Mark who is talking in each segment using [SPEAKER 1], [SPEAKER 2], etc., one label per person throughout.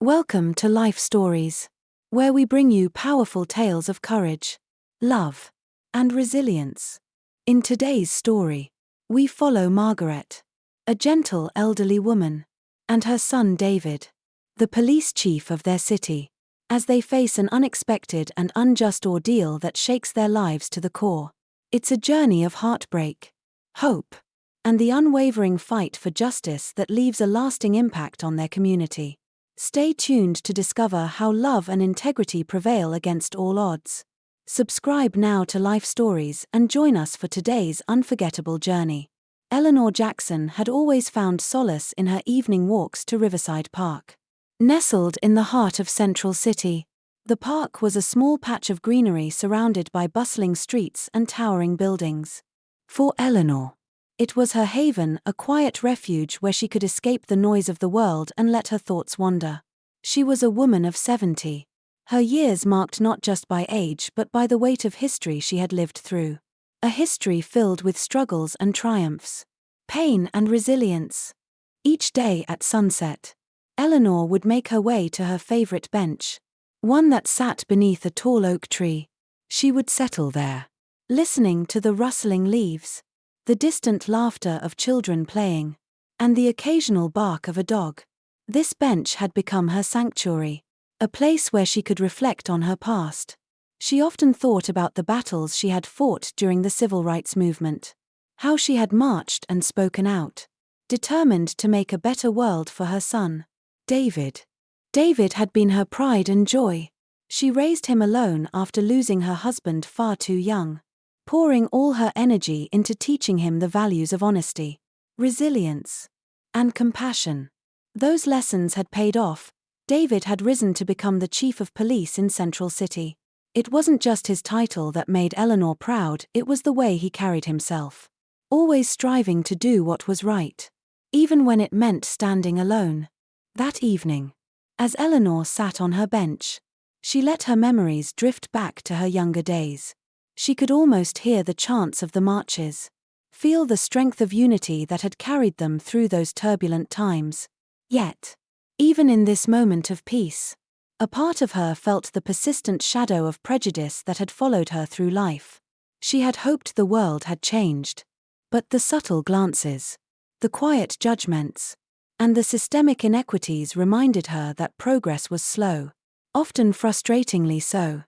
[SPEAKER 1] Welcome to Life Stories, where we bring you powerful tales of courage, love, and resilience. In today's story, we follow Margaret, a gentle elderly woman, and her son David, the police chief of their city, as they face an unexpected and unjust ordeal that shakes their lives to the core. It's a journey of heartbreak, hope, and the unwavering fight for justice that leaves a lasting impact on their community. Stay tuned to discover how love and integrity prevail against all odds. Subscribe now to Life Stories and join us for today's unforgettable journey. Eleanor Jackson had always found solace in her evening walks to Riverside Park. Nestled in the heart of Central City, the park was a small patch of greenery surrounded by bustling streets and towering buildings. For Eleanor, it was her haven, a quiet refuge where she could escape the noise of the world and let her thoughts wander. She was a woman of 70. Her years marked not just by age but by the weight of history she had lived through. A history filled with struggles and triumphs, pain and resilience. Each day at sunset, Eleanor would make her way to her favorite bench, one that sat beneath a tall oak tree. She would settle there, listening to the rustling leaves, the distant laughter of children playing, and the occasional bark of a dog. This bench had become her sanctuary, a place where she could reflect on her past. She often thought about the battles she had fought during the civil rights movement, how she had marched and spoken out, determined to make a better world for her son, David. David had been her pride and joy. She raised him alone after losing her husband far too young, pouring all her energy into teaching him the values of honesty, resilience, and compassion. Those lessons had paid off. David had risen to become the chief of police in Central City. It wasn't just his title that made Eleanor proud, it was the way he carried himself, always striving to do what was right, even when it meant standing alone. That evening, as Eleanor sat on her bench, she let her memories drift back to her younger days. She could almost hear the chants of the marches, feel the strength of unity that had carried them through those turbulent times. Yet, even in this moment of peace, a part of her felt the persistent shadow of prejudice that had followed her through life. She had hoped the world had changed, but the subtle glances, the quiet judgments, and the systemic inequities reminded her that progress was slow, often frustratingly so.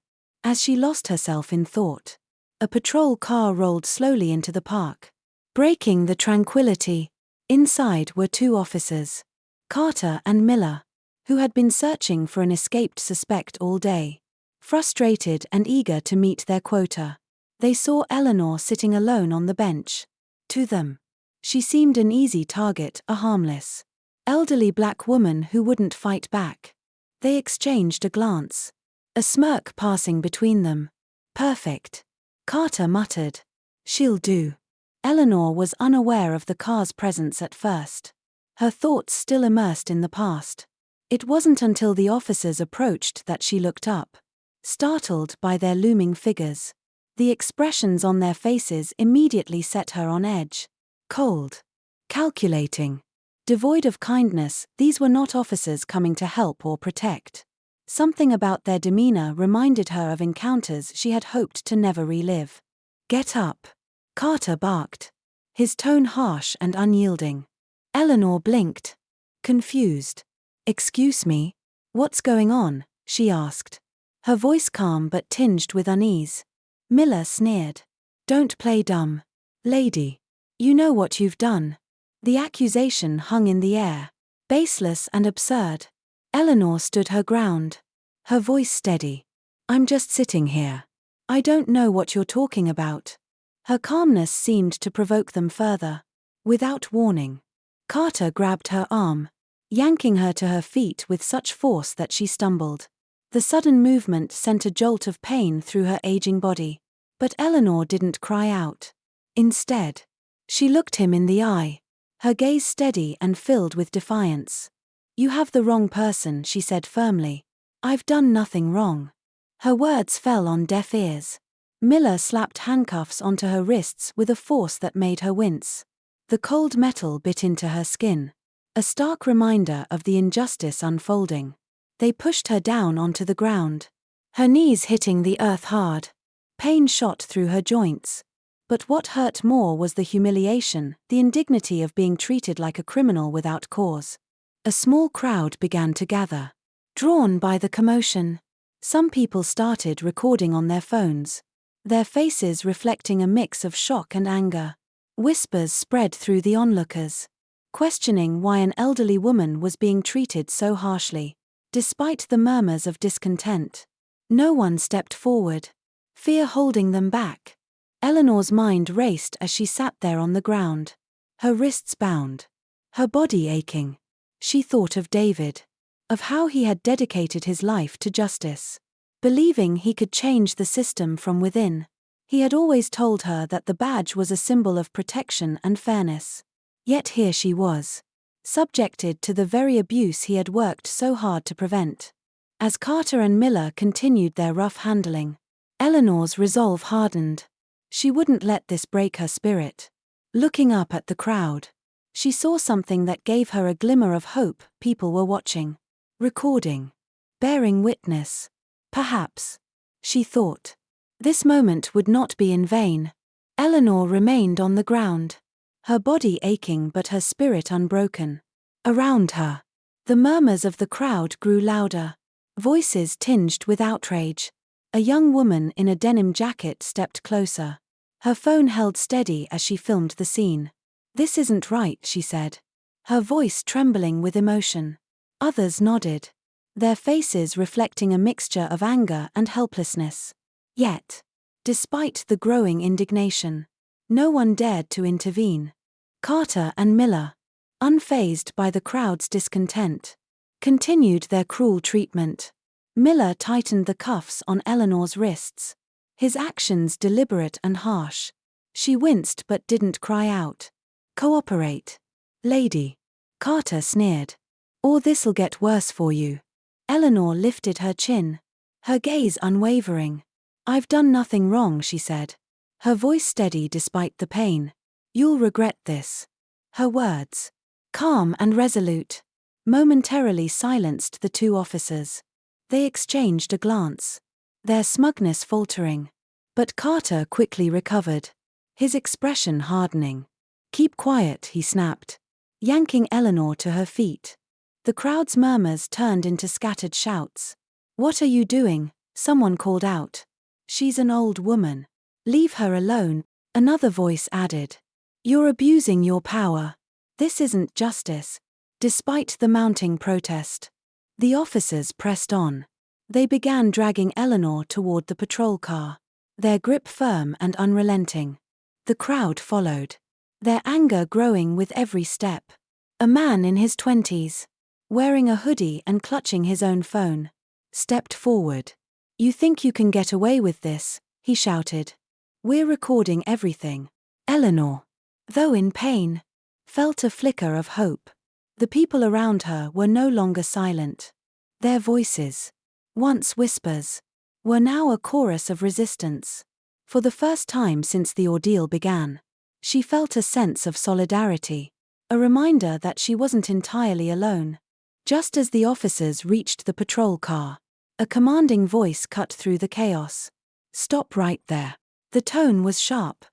[SPEAKER 1] As she lost herself in thought, a patrol car rolled slowly into the park, breaking the tranquility. Inside were two officers, Carter and Miller, who had been searching for an escaped suspect all day. Frustrated and eager to meet their quota, they saw Eleanor sitting alone on the bench. To them, she seemed an easy target, a harmless, elderly black woman who wouldn't fight back. They exchanged a glance, a smirk passing between them. "Perfect," Carter muttered. "She'll do." Eleanor was unaware of the car's presence at first, her thoughts still immersed in the past. It wasn't until the officers approached that she looked up, startled by their looming figures. The expressions on their faces immediately set her on edge. Cold, calculating, devoid of kindness, these were not officers coming to help or protect. Something about their demeanor reminded her of encounters she had hoped to never relive. "Get up," Carter barked, his tone harsh and unyielding. Eleanor blinked, confused. "Excuse me, what's going on?" she asked, her voice calm but tinged with unease. Miller sneered. "Don't play dumb, lady. You know what you've done." The accusation hung in the air, baseless and absurd. Eleanor stood her ground, her voice steady. "I'm just sitting here. I don't know what you're talking about." Her calmness seemed to provoke them further. Without warning, Carter grabbed her arm, yanking her to her feet with such force that she stumbled. The sudden movement sent a jolt of pain through her aging body. But Eleanor didn't cry out. Instead, she looked him in the eye, her gaze steady and filled with defiance. "You have the wrong person," she said firmly. "I've done nothing wrong." Her words fell on deaf ears. Miller slapped handcuffs onto her wrists with a force that made her wince. The cold metal bit into her skin, a stark reminder of the injustice unfolding. They pushed her down onto the ground, her knees hitting the earth hard. Pain shot through her joints. But what hurt more was the humiliation, the indignity of being treated like a criminal without cause. A small crowd began to gather. Drawn by the commotion, some people started recording on their phones, their faces reflecting a mix of shock and anger. Whispers spread through the onlookers, questioning why an elderly woman was being treated so harshly. Despite the murmurs of discontent, no one stepped forward, fear holding them back. Eleanor's mind raced as she sat there on the ground, her wrists bound, her body aching. She thought of David, of how he had dedicated his life to justice, believing he could change the system from within. He had always told her that the badge was a symbol of protection and fairness. Yet here she was, subjected to the very abuse he had worked so hard to prevent. As Carter and Miller continued their rough handling, Eleanor's resolve hardened. She wouldn't let this break her spirit. Looking up at the crowd, she saw something that gave her a glimmer of hope. People were watching, recording, bearing witness. Perhaps, she thought, this moment would not be in vain. Eleanor remained on the ground, her body aching but her spirit unbroken. Around her, the murmurs of the crowd grew louder, voices tinged with outrage. A young woman in a denim jacket stepped closer, her phone held steady as she filmed the scene. "This isn't right," she said, her voice trembling with emotion. Others nodded, their faces reflecting a mixture of anger and helplessness. Yet, despite the growing indignation, no one dared to intervene. Carter and Miller, unfazed by the crowd's discontent, continued their cruel treatment. Miller tightened the cuffs on Eleanor's wrists, his actions deliberate and harsh. She winced but didn't cry out. "Cooperate, lady," Carter sneered, "or this'll get worse for you." Eleanor lifted her chin, her gaze unwavering. "I've done nothing wrong," she said, her voice steady despite the pain. "You'll regret this." Her words, calm and resolute, momentarily silenced the two officers. They exchanged a glance, their smugness faltering. But Carter quickly recovered, his expression hardening. "Keep quiet," he snapped, yanking Eleanor to her feet. The crowd's murmurs turned into scattered shouts. "What are you doing?" someone called out. "She's an old woman. Leave her alone," another voice added. "You're abusing your power. This isn't justice." Despite the mounting protest, the officers pressed on. They began dragging Eleanor toward the patrol car, their grip firm and unrelenting. The crowd followed, their anger growing with every step. A man in his 20s, wearing a hoodie and clutching his own phone, stepped forward. "You think you can get away with this?" he shouted. "We're recording everything." Eleanor, though in pain, felt a flicker of hope. The people around her were no longer silent. Their voices, once whispers, were now a chorus of resistance. For the first time since the ordeal began, she felt a sense of solidarity, a reminder that she wasn't entirely alone. Just as the officers reached the patrol car, a commanding voice cut through the chaos. "Stop right there." The tone was sharp,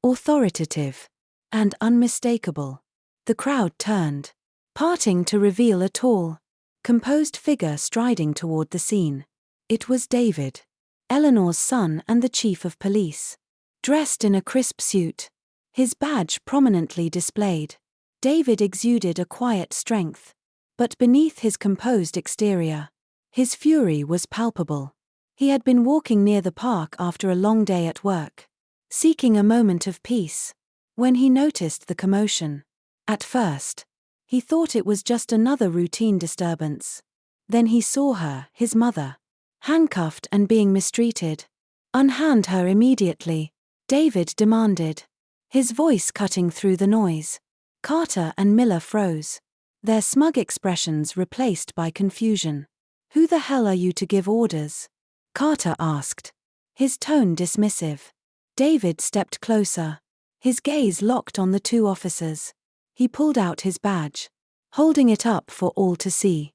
[SPEAKER 1] authoritative, and unmistakable. The crowd turned, parting to reveal a tall, composed figure striding toward the scene. It was David, Eleanor's son and the chief of police. Dressed in a crisp suit, his badge prominently displayed, David exuded a quiet strength. But beneath his composed exterior, his fury was palpable. He had been walking near the park after a long day at work, seeking a moment of peace, when he noticed the commotion. At first, he thought it was just another routine disturbance. Then he saw her, his mother, handcuffed and being mistreated. "Unhand her immediately," David demanded, his voice cutting through the noise. Carter and Miller froze, their smug expressions replaced by confusion. "Who the hell are you to give orders?" Carter asked, his tone dismissive. David stepped closer, his gaze locked on the two officers. He pulled out his badge, holding it up for all to see.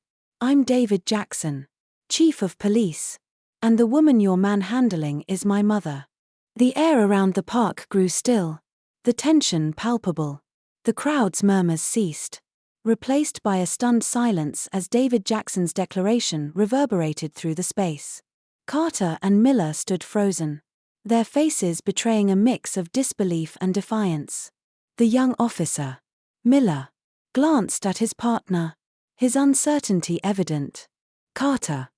[SPEAKER 1] I'm David Jackson, Chief of Police. And the woman you're manhandling is my mother. The air around the park grew still, the tension palpable. The crowd's murmurs ceased, replaced by a stunned silence as David Jackson's declaration reverberated through the space. Carter and Miller stood frozen, their faces betraying a mix of disbelief and defiance. The young officer, Miller, glanced at his partner, his uncertainty evident. Carter,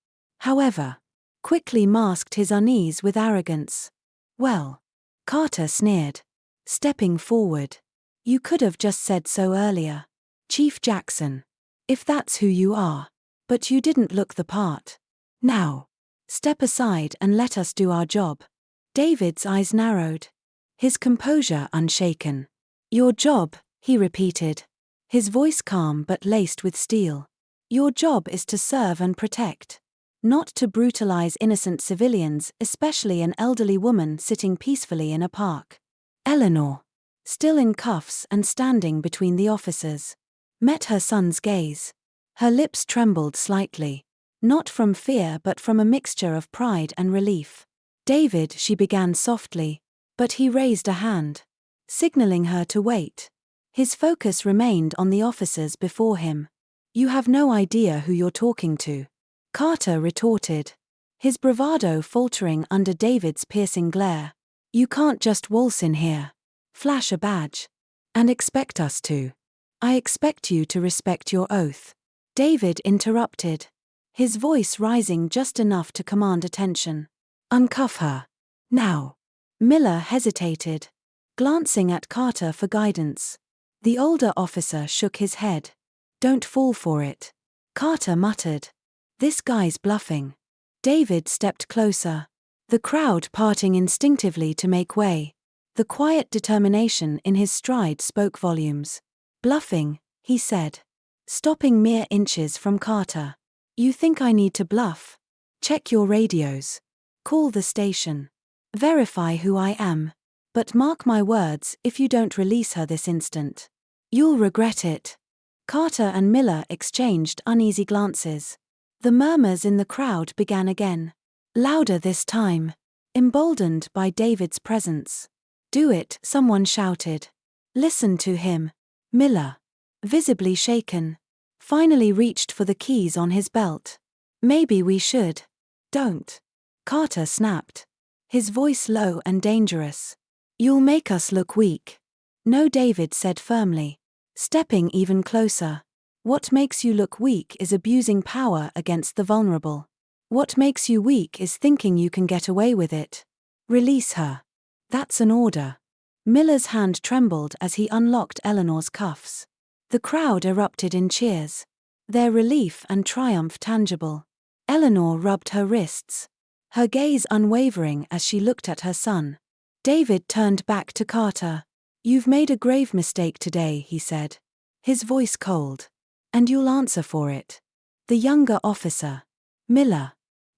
[SPEAKER 1] however, quickly masked his unease with arrogance. Well, Carter sneered, stepping forward. You could have just said so earlier, Chief Jackson, if that's who you are. But you didn't look the part. Now, step aside and let us do our job. David's eyes narrowed, his composure unshaken. Your job, he repeated, his voice calm but laced with steel. Your job is to serve and protect, not to brutalize innocent civilians, especially an elderly woman sitting peacefully in a park. Eleanor, still in cuffs and standing between the officers, met her son's gaze. Her lips trembled slightly, not from fear but from a mixture of pride and relief. David, she began softly, but he raised a hand, signaling her to wait. His focus remained on the officers before him. You have no idea who you're talking to, Carter retorted, his bravado faltering under David's piercing glare. You can't just waltz in here, flash a badge, and expect us to. I expect you to respect your oath. David interrupted, his voice rising just enough to command attention. Uncuff her. Now. Miller hesitated, glancing at Carter for guidance. The older officer shook his head. Don't fall for it. Carter muttered. This guy's bluffing. David stepped closer, the crowd parting instinctively to make way. The quiet determination in his stride spoke volumes. Bluffing, he said, stopping mere inches from Carter. You think I need to bluff? Check your radios. Call the station. Verify who I am. But mark my words, if you don't release her this instant, you'll regret it. Carter and Miller exchanged uneasy glances. The murmurs in the crowd began again, louder this time, emboldened by David's presence. Do it, someone shouted. Listen to him. Miller, visibly shaken, finally reached for the keys on his belt. Maybe we should. Don't. Carter snapped, his voice low and dangerous. You'll make us look weak. No, David said firmly, stepping even closer. What makes you look weak is abusing power against the vulnerable. What makes you weak is thinking you can get away with it. Release her. That's an order. Miller's hand trembled as he unlocked Eleanor's cuffs. The crowd erupted in cheers, their relief and triumph tangible. Eleanor rubbed her wrists, her gaze unwavering as she looked at her son. David turned back to Carter. You've made a grave mistake today, he said, his voice cold. And you'll answer for it. The younger officer, Miller,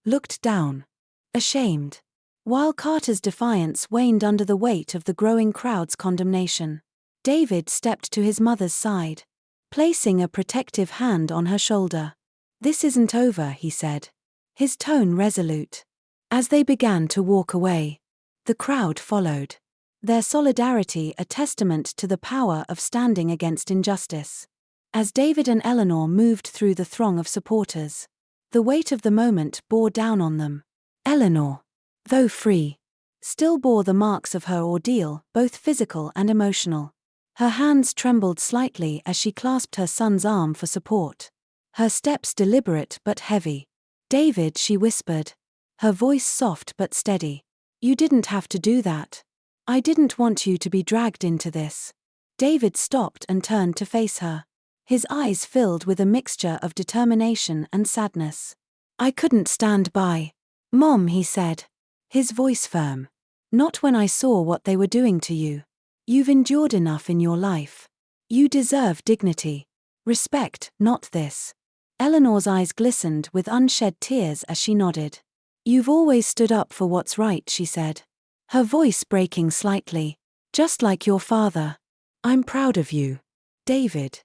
[SPEAKER 1] looked down, ashamed, while Carter's defiance waned under the weight of the growing crowd's condemnation. David stepped to his mother's side, placing a protective hand on her shoulder. This isn't over, he said, his tone resolute. As they began to walk away, the crowd followed, their solidarity a testament to the power of standing against injustice. As David and Eleanor moved through the throng of supporters, the weight of the moment bore down on them. Eleanor, though free, still bore the marks of her ordeal, both physical and emotional. Her hands trembled slightly as she clasped her son's arm for support, her steps deliberate but heavy. David, she whispered, her voice soft but steady. You didn't have to do that. I didn't want you to be dragged into this. David stopped and turned to face her, his eyes filled with a mixture of determination and sadness. I couldn't stand by, Mom, he said, his voice firm. Not when I saw what they were doing to you. You've endured enough in your life. You deserve dignity. Respect, not this. Eleanor's eyes glistened with unshed tears as she nodded. You've always stood up for what's right, she said, her voice breaking slightly. Just like your father. I'm proud of you, David.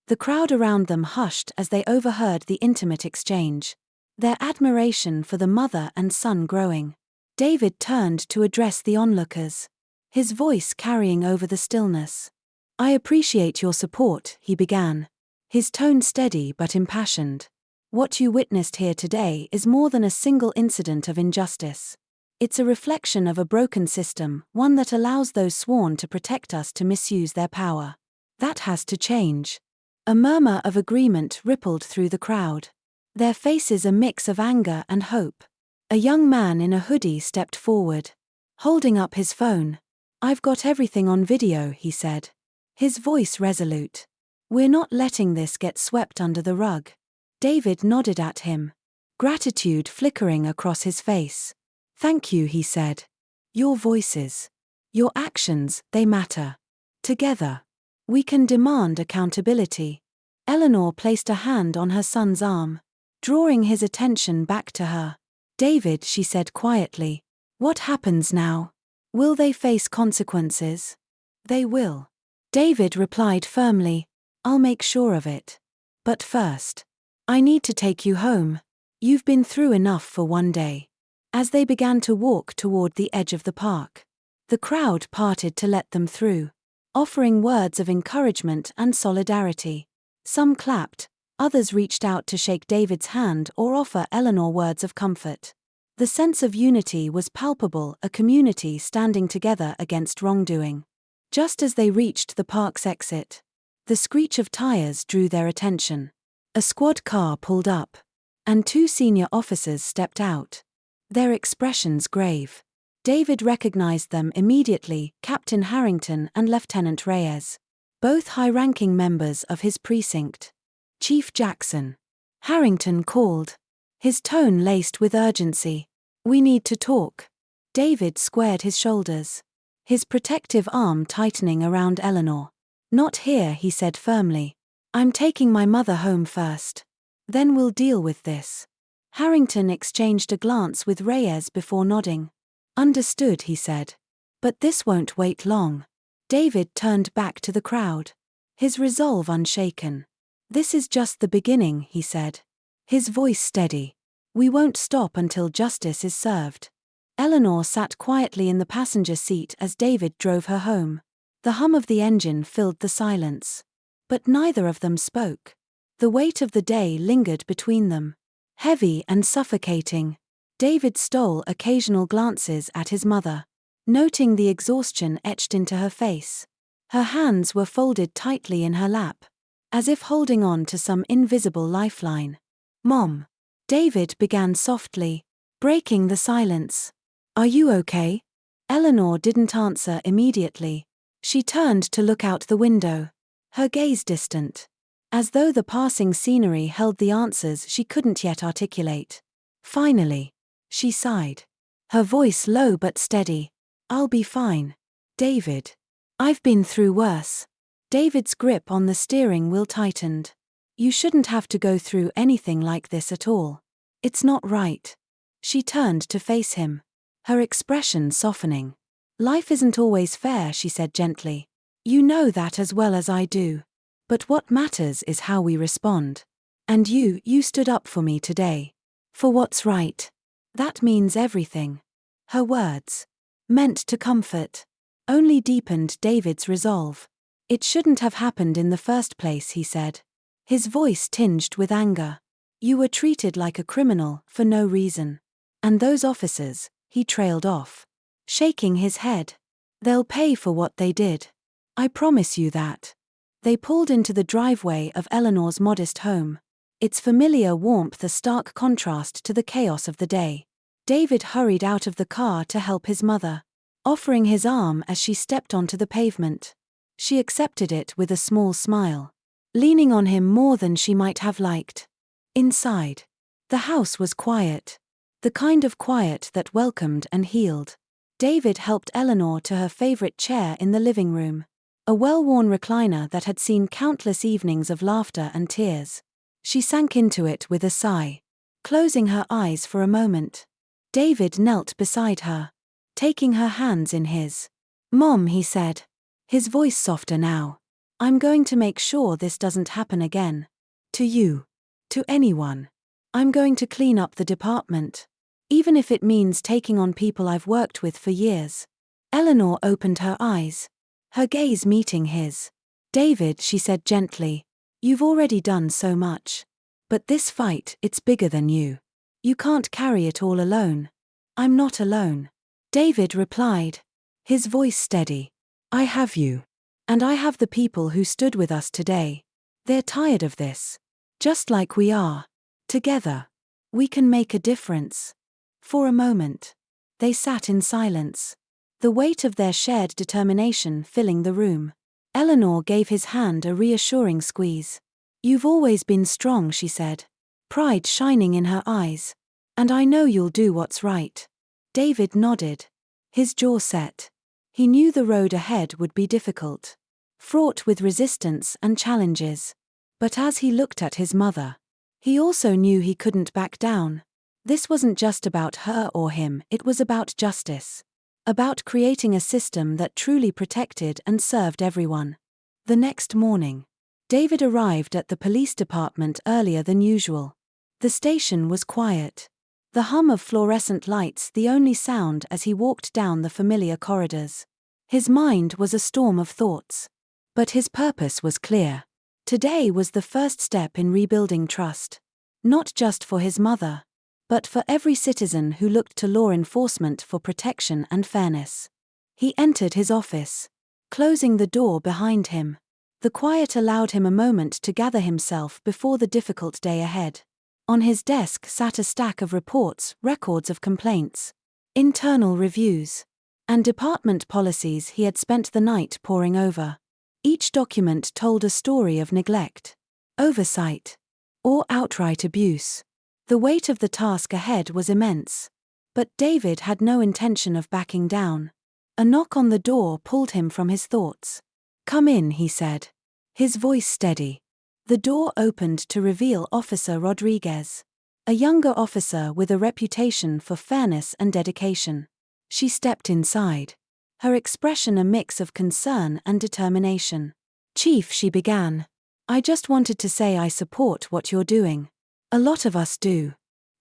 [SPEAKER 1] The crowd around them hushed as they overheard the intimate exchange, their admiration for the mother and son growing. David turned to address the onlookers, his voice carrying over the stillness. "I appreciate your support," he began, his tone steady but impassioned. "What you witnessed here today is more than a single incident of injustice. It's a reflection of a broken system, one that allows those sworn to protect us to misuse their power. That has to change." A murmur of agreement rippled through the crowd, their faces a mix of anger and hope. A young man in a hoodie stepped forward, holding up his phone. "I've got everything on video," he said, his voice resolute. "We're not letting this get swept under the rug." David nodded at him, gratitude flickering across his face. "Thank you," he said. "Your voices, your actions, they matter. Together, we can demand accountability." Eleanor placed a hand on her son's arm, drawing his attention back to her. "David," she said quietly, "what happens now? Will they face consequences?" "They will," David replied firmly. "I'll make sure of it. But first, I need to take you home. You've been through enough for one day." As they began to walk toward the edge of the park, the crowd parted to let them through, offering words of encouragement and solidarity. Some clapped, others reached out to shake David's hand or offer Eleanor words of comfort. The sense of unity was palpable, a community standing together against wrongdoing. Just as they reached the park's exit, the screech of tires drew their attention. A squad car pulled up, and two senior officers stepped out, their expressions grave. David recognized them immediately, Captain Harrington and Lieutenant Reyes, both high-ranking members of his precinct. "Chief Jackson," Harrington called, his tone laced with urgency. "We need to talk." David squared his shoulders, his protective arm tightening around Eleanor. "Not here," he said firmly. "I'm taking my mother home first. Then we'll deal with this." Harrington exchanged a glance with Reyes before nodding. "Understood," he said. "But this won't wait long." David turned back to the crowd, his resolve unshaken. "This is just the beginning," he said, his voice steady. "We won't stop until justice is served." Eleanor sat quietly in the passenger seat as David drove her home. The hum of the engine filled the silence. But neither of them spoke. The weight of the day lingered between them, heavy and suffocating. David stole occasional glances at his mother, noting the exhaustion etched into her face. Her hands were folded tightly in her lap, as if holding on to some invisible lifeline. "Mom," David began softly, breaking the silence. "Are you okay?" Eleanor didn't answer immediately. She turned to look out the window, her gaze distant, as though the passing scenery held the answers she couldn't yet articulate. Finally, she sighed, her voice low but steady. "I'll be fine, David. I've been through worse." David's grip on the steering wheel tightened. "You shouldn't have to go through anything like this at all. It's not right." She turned to face him, her expression softening. "Life isn't always fair," she said gently. "You know that as well as I do. But what matters is how we respond. And you stood up for me today. For what's right. That means everything." Her words, meant to comfort, only deepened David's resolve. "It shouldn't have happened in the first place," he said, his voice tinged with anger. "You were treated like a criminal, for no reason. And those officers," he trailed off, shaking his head, "they'll pay for what they did. I promise you that." They pulled into the driveway of Eleanor's modest home, its familiar warmth a stark contrast to the chaos of the day. David hurried out of the car to help his mother, offering his arm as she stepped onto the pavement. She accepted it with a small smile, leaning on him more than she might have liked. Inside, the house was quiet, the kind of quiet that welcomed and healed. David helped Eleanor to her favorite chair in the living room, a well-worn recliner that had seen countless evenings of laughter and tears. She sank into it with a sigh, closing her eyes for a moment. David knelt beside her, taking her hands in his. "Mom," he said, his voice softer now. I'm going to make sure this doesn't happen again. To you. To anyone. I'm going to clean up the department. Even if it means taking on people I've worked with for years. Eleanor opened her eyes. Her gaze meeting his. David, she said gently. You've already done so much. But this fight, it's bigger than you. You can't carry it all alone. I'm not alone. David replied. His voice steady. I have you. And I have the people who stood with us today. They're tired of this. Just like we are. Together. We can make a difference. For a moment. They sat in silence. The weight of their shared determination filling the room. Eleanor gave his hand a reassuring squeeze. You've always been strong, she said. Pride shining in her eyes. And I know you'll do what's right. David nodded. His jaw set. He knew the road ahead would be difficult. Fraught with resistance and challenges. But as he looked at his mother, he also knew he couldn't back down. This wasn't just about her or him, it was about justice. About creating a system that truly protected and served everyone. The next morning, David arrived at the police department earlier than usual. The station was quiet. The hum of fluorescent lights the only sound as he walked down the familiar corridors. His mind was a storm of thoughts. But his purpose was clear. Today was the first step in rebuilding trust. Not just for his mother, but for every citizen who looked to law enforcement for protection and fairness. He entered his office, closing the door behind him. The quiet allowed him a moment to gather himself before the difficult day ahead. On his desk sat a stack of reports, records of complaints, internal reviews, and department policies he had spent the night poring over. Each document told a story of neglect, oversight, or outright abuse. The weight of the task ahead was immense. But David had no intention of backing down. A knock on the door pulled him from his thoughts. Come in, he said. His voice steady. The door opened to reveal Officer Rodriguez. A younger officer with a reputation for fairness and dedication. She stepped inside. Her expression a mix of concern and determination. Chief, she began. I just wanted to say I support what you're doing. A lot of us do.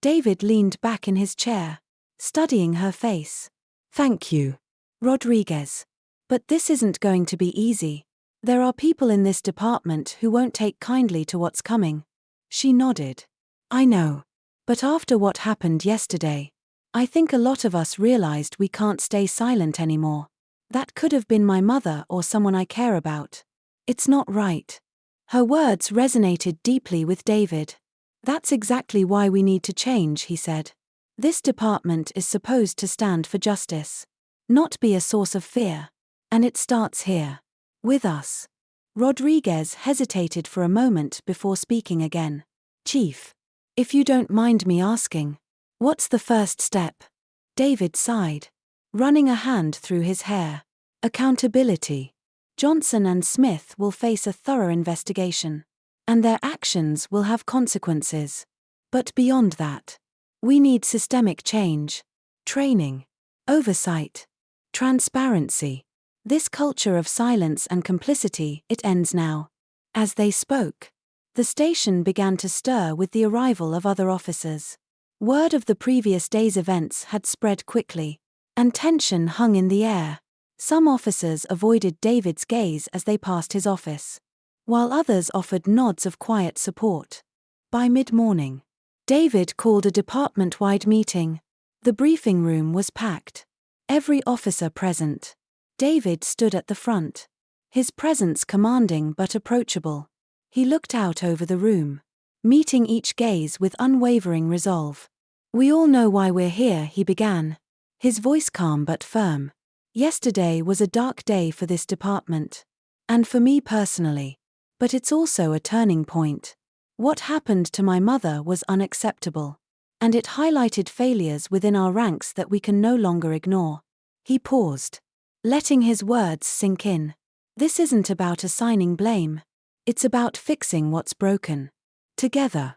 [SPEAKER 1] David leaned back in his chair, studying her face. Thank you, Rodriguez. But this isn't going to be easy. There are people in this department who won't take kindly to what's coming. She nodded. I know. But after what happened yesterday, I think a lot of us realized we can't stay silent anymore. That could have been my mother or someone I care about. It's not right. Her words resonated deeply with David. That's exactly why we need to change, he said. This department is supposed to stand for justice, not be a source of fear. And it starts here. With us. Rodriguez hesitated for a moment before speaking again. Chief, if you don't mind me asking, what's the first step? David sighed, running a hand through his hair. Accountability. Johnson and Smith will face a thorough investigation. And their actions will have consequences. But beyond that, we need systemic change, training, oversight, transparency. This culture of silence and complicity, it ends now. As they spoke, the station began to stir with the arrival of other officers. Word of the previous day's events had spread quickly, and tension hung in the air. Some officers avoided David's gaze as they passed his office, while others offered nods of quiet support. By mid-morning, David called a department-wide meeting. The briefing room was packed. Every officer present. David stood at the front, his presence commanding but approachable. He looked out over the room, meeting each gaze with unwavering resolve. We all know why we're here, he began, his voice calm but firm. Yesterday was a dark day for this department. And for me personally. But it's also a turning point. What happened to my mother was unacceptable. And it highlighted failures within our ranks that we can no longer ignore. He paused, letting his words sink in. This isn't about assigning blame. It's about fixing what's broken. Together.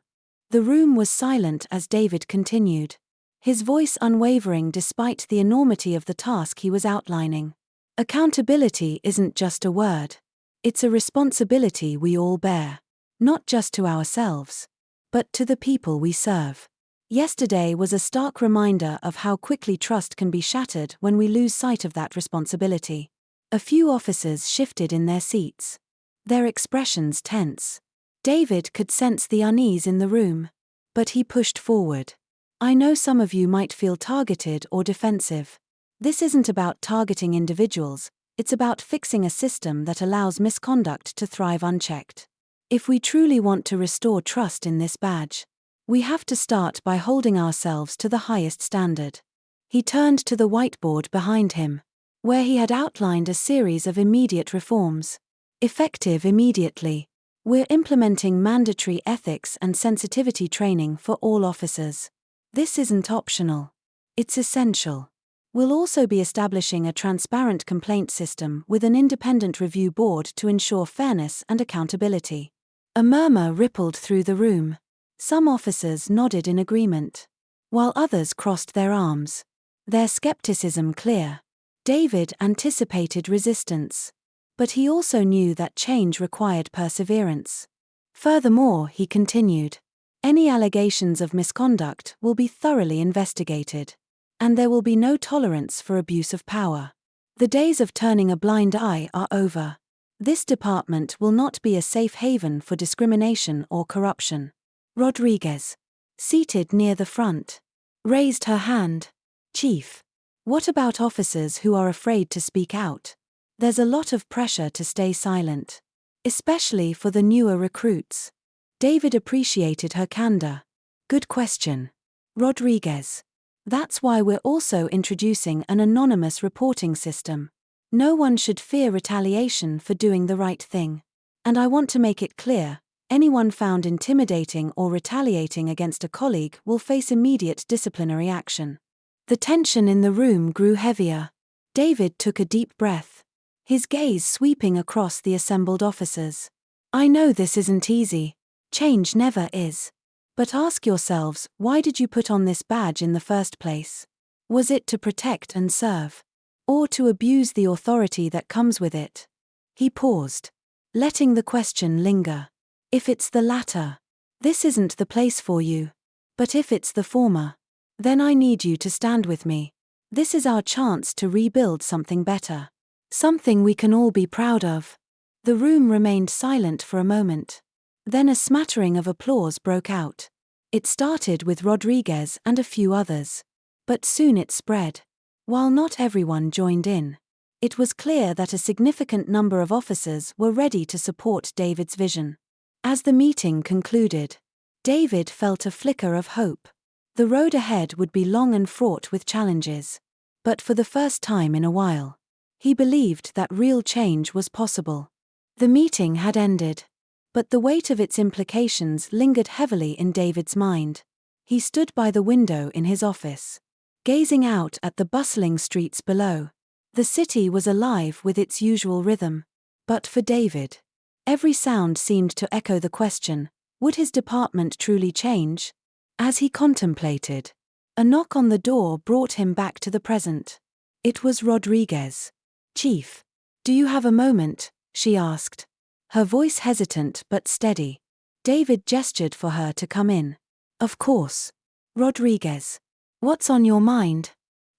[SPEAKER 1] The room was silent as David continued, his voice unwavering despite the enormity of the task he was outlining. Accountability isn't just a word. It's a responsibility we all bear, not just to ourselves, but to the people we serve. Yesterday was a stark reminder of how quickly trust can be shattered when we lose sight of that responsibility. A few officers shifted in their seats, their expressions tense. David could sense the unease in the room, but he pushed forward. I know some of you might feel targeted or defensive. This isn't about targeting individuals, it's about fixing a system that allows misconduct to thrive unchecked. If we truly want to restore trust in this badge, we have to start by holding ourselves to the highest standard. He turned to the whiteboard behind him, where he had outlined a series of immediate reforms. Effective immediately. We're implementing mandatory ethics and sensitivity training for all officers. This isn't optional. It's essential. We'll also be establishing a transparent complaint system with an independent review board to ensure fairness and accountability. A murmur rippled through the room. Some officers nodded in agreement, while others crossed their arms, their skepticism clear. David anticipated resistance, but he also knew that change required perseverance. Furthermore, he continued, any allegations of misconduct will be thoroughly investigated, and there will be no tolerance for abuse of power. The days of turning a blind eye are over. This department will not be a safe haven for discrimination or corruption. Rodriguez, seated near the front, raised her hand. Chief, what about officers who are afraid to speak out? There's a lot of pressure to stay silent, especially for the newer recruits. David appreciated her candor. Good question, Rodriguez. That's why we're also introducing an anonymous reporting system. No one should fear retaliation for doing the right thing. And I want to make it clear, anyone found intimidating or retaliating against a colleague will face immediate disciplinary action. The tension in the room grew heavier. David took a deep breath, his gaze sweeping across the assembled officers. I know this isn't easy. Change never is. But ask yourselves, why did you put on this badge in the first place? Was it to protect and serve? Or to abuse the authority that comes with it? He paused, letting the question linger. If it's the latter, this isn't the place for you. But if it's the former, then I need you to stand with me. This is our chance to rebuild something better. Something we can all be proud of. The room remained silent for a moment. Then a smattering of applause broke out. It started with Rodriguez and a few others. But soon it spread. While not everyone joined in, it was clear that a significant number of officers were ready to support David's vision. As the meeting concluded, David felt a flicker of hope. The road ahead would be long and fraught with challenges. But for the first time in a while, he believed that real change was possible. The meeting had ended, but the weight of its implications lingered heavily in David's mind. He stood by the window in his office, gazing out at the bustling streets below. The city was alive with its usual rhythm. But for David, every sound seemed to echo the question, would his department truly change? As he contemplated, a knock on the door brought him back to the present. It was Rodriguez. Chief, do you have a moment? She asked, her voice hesitant but steady. David gestured for her to come in. Of course. Rodriguez. What's on your mind?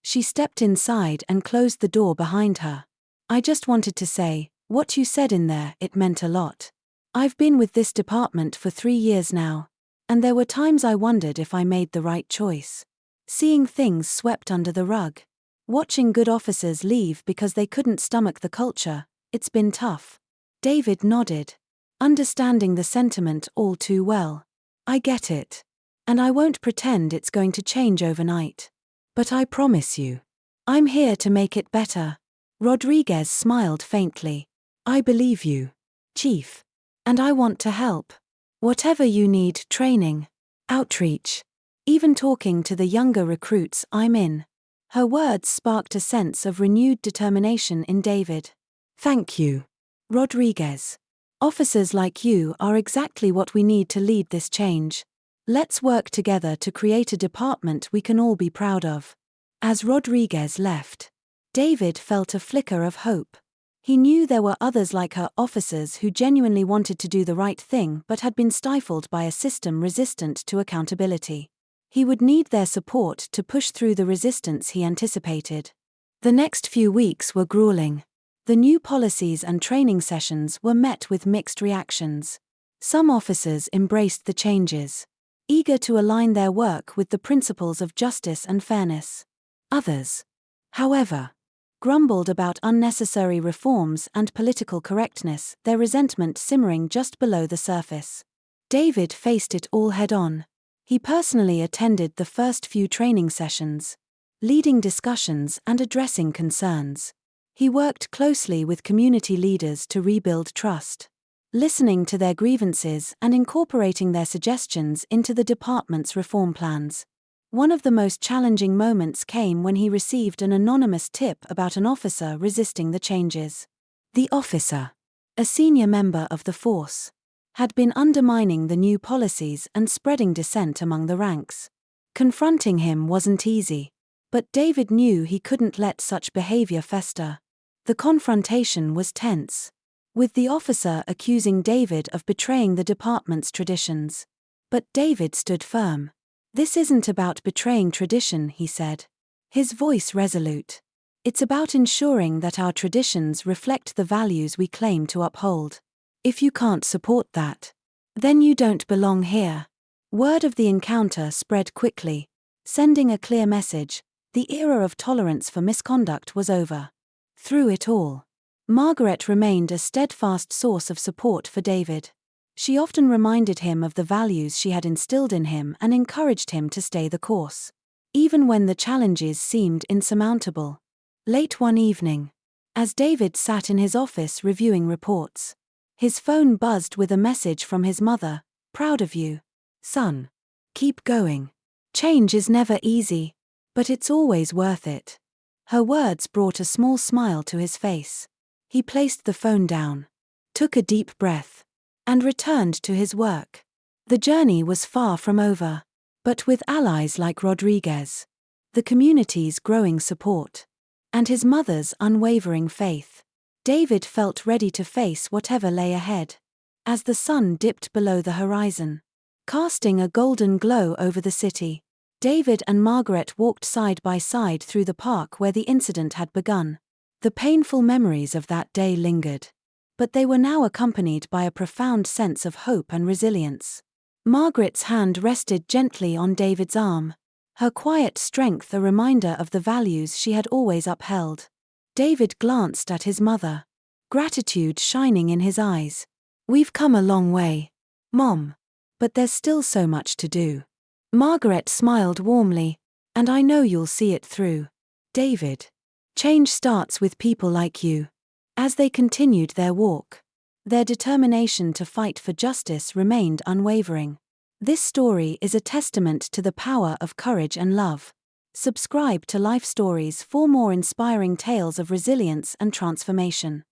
[SPEAKER 1] She stepped inside and closed the door behind her. I just wanted to say, what you said in there, it meant a lot. I've been with this department for 3 years now, and there were times I wondered if I made the right choice. Seeing things swept under the rug. Watching good officers leave because they couldn't stomach the culture, it's been tough. David nodded, understanding the sentiment all too well. I get it. And I won't pretend it's going to change overnight. But I promise you, I'm here to make it better. Rodriguez smiled faintly. I believe you, Chief. And I want to help. Whatever you need, training, outreach, even talking to the younger recruits, I'm in. Her words sparked a sense of renewed determination in David. Thank you, Rodriguez. Officers like you are exactly what we need to lead this change. Let's work together to create a department we can all be proud of. As Rodriguez left, David felt a flicker of hope. He knew there were others like her, officers who genuinely wanted to do the right thing but had been stifled by a system resistant to accountability. He would need their support to push through the resistance he anticipated. The next few weeks were grueling. The new policies and training sessions were met with mixed reactions. Some officers embraced the changes, eager to align their work with the principles of justice and fairness. Others, however, grumbled about unnecessary reforms and political correctness, their resentment simmering just below the surface. David faced it all head-on. He personally attended the first few training sessions, leading discussions and addressing concerns. He worked closely with community leaders to rebuild trust, listening to their grievances and incorporating their suggestions into the department's reform plans. One of the most challenging moments came when he received an anonymous tip about an officer resisting the changes. The officer, a senior member of the force, had been undermining the new policies and spreading dissent among the ranks. Confronting him wasn't easy, but David knew he couldn't let such behavior fester. The confrontation was tense, with the officer accusing David of betraying the department's traditions. But David stood firm. "This isn't about betraying tradition," he said, his voice resolute. "It's about ensuring that our traditions reflect the values we claim to uphold. If you can't support that, then you don't belong here." Word of the encounter spread quickly, sending a clear message: the era of tolerance for misconduct was over. Through it all, Margaret remained a steadfast source of support for David. She often reminded him of the values she had instilled in him and encouraged him to stay the course, even when the challenges seemed insurmountable. Late one evening, as David sat in his office reviewing reports, his phone buzzed with a message from his mother: "Proud of you, son. Keep going. Change is never easy, but it's always worth it." Her words brought a small smile to his face. He placed the phone down, took a deep breath, and returned to his work. The journey was far from over, but with allies like Rodriguez, the community's growing support, and his mother's unwavering faith, David felt ready to face whatever lay ahead. As the sun dipped below the horizon, casting a golden glow over the city, David and Margaret walked side by side through the park where the incident had begun. The painful memories of that day lingered, but they were now accompanied by a profound sense of hope and resilience. Margaret's hand rested gently on David's arm, her quiet strength a reminder of the values she had always upheld. David glanced at his mother, gratitude shining in his eyes. "We've come a long way, Mom, but there's still so much to do." Margaret smiled warmly. "And I know you'll see it through, David. Change starts with people like you." As they continued their walk, their determination to fight for justice remained unwavering. This story is a testament to the power of courage and love. Subscribe to Life Stories for more inspiring tales of resilience and transformation.